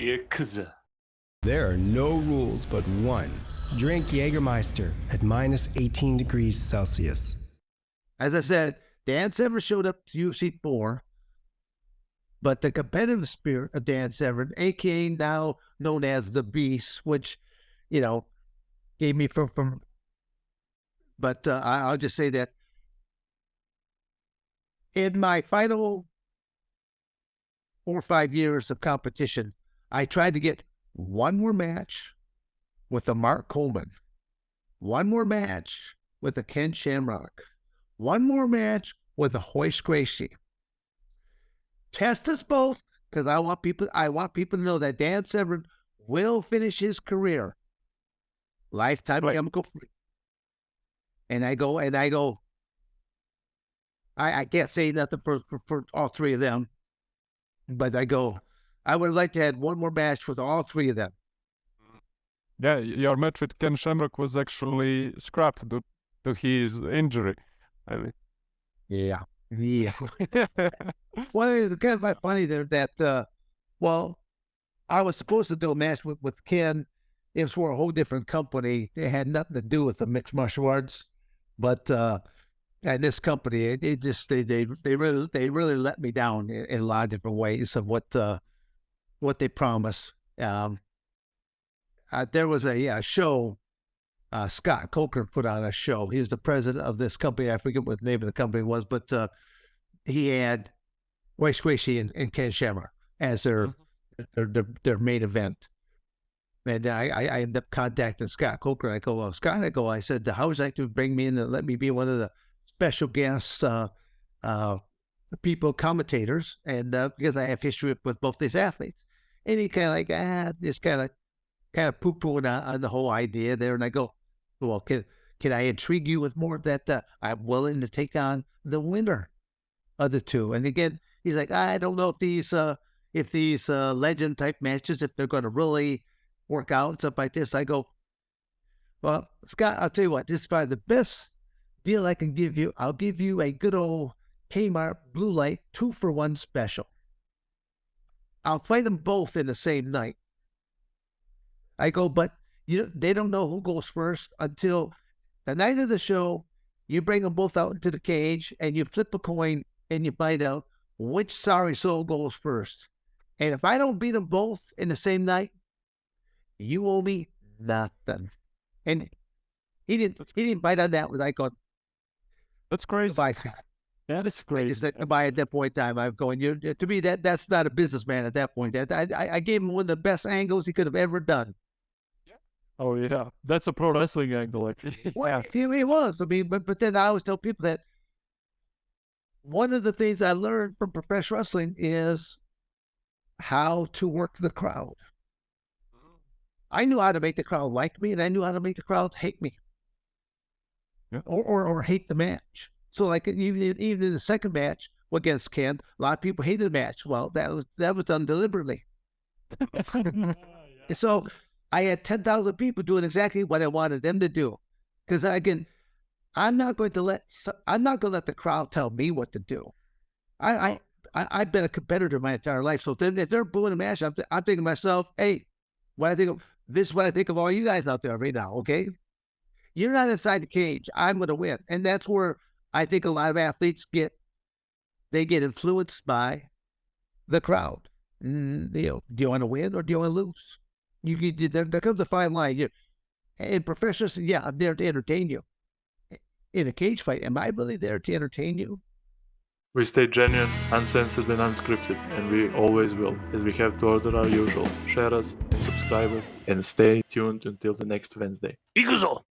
Ikuzo. There are no rules but one. Drink Jagermeister at minus 18 degrees Celsius. As I said, Dan Severn showed up to UFC 4, but the competitive spirit of Dan Severn, a.k.a. now known as the Beast, which, gave me from but I'll just say that in my final 4 or 5 years of competition, I tried to get one more match with a Mark Coleman, one more match with a Ken Shamrock, one more match with a Royce Gracie. Test us both, because I want people to know that Dan Severn will finish his career lifetime chemical free. And I can't say nothing for all three of them, but I would like to have one more match with all three of them. Yeah, your match with Ken Shamrock was actually scrapped due to his injury. I mean, yeah. Well, it's kind of funny there that, I was supposed to do a match with Ken. It was for a whole different company. It had nothing to do with the mixed martial arts, but and this company, they really let me down in a lot of different ways of what they promised. There was a show. Scott Coker put on a show. He was the president of this company. I forget what the name of the company was, but he had Royce Gracie and Ken Shamrock as their main event. And I ended up contacting Scott Coker. I go, well, Scott, I said, how would you like to bring me in and let me be one of the special guest commentators? And because I have history with both these athletes. And he kind of like, just kind of poo-pooing on the whole idea there. And I go, well, can I intrigue you with more of that? I'm willing to take on the winner of the two. And again, he's like, I don't know if these legend type matches, if they're going to really work out and stuff like this. I go, well, Scott, I'll tell you what, this is probably the best deal I can give you. I'll give you a good old Kmart Blue Light 2-for-1 special. I'll fight them both in the same night. I go, but they don't know who goes first until the night of the show. You bring them both out into the cage and you flip a coin and you find out which sorry soul goes first. And if I don't beat them both in the same night, you owe me nothing. And he didn't bite on that. I go, that's crazy. Goodbye. That is crazy. I just said goodbye at that point in time. I'm going, to me, that's not a businessman at that point. I gave him one of the best angles he could have ever done. Oh, yeah. That's a pro wrestling angle, actually. Well, he was. I mean, but then I always tell people that one of the things I learned from professional wrestling is how to work the crowd. I knew how to make the crowd like me, and I knew how to make the crowd hate me. Yeah. Or hate the match. So like even in the second match against Ken, a lot of people hated the match. Well, that was done deliberately. So I had 10,000 people doing exactly what I wanted them to do. Because again, I'm not going to let the crowd tell me what to do. I've been a competitor my entire life. So if they're booing a match, I'm thinking to myself, hey, this is what I think of all you guys out there right now, okay? You're not inside the cage. I'm going to win. And that's where I think a lot of athletes get influenced by the crowd. Do you want to win or do you want to lose? There comes a fine line. In professionals, yeah, I'm there to entertain you. In a cage fight, am I really there to entertain you? We stay genuine, uncensored and unscripted, and we always will, as we have to order our usual. Share us and subscribe us, and stay tuned until the next Wednesday. Ikuzo!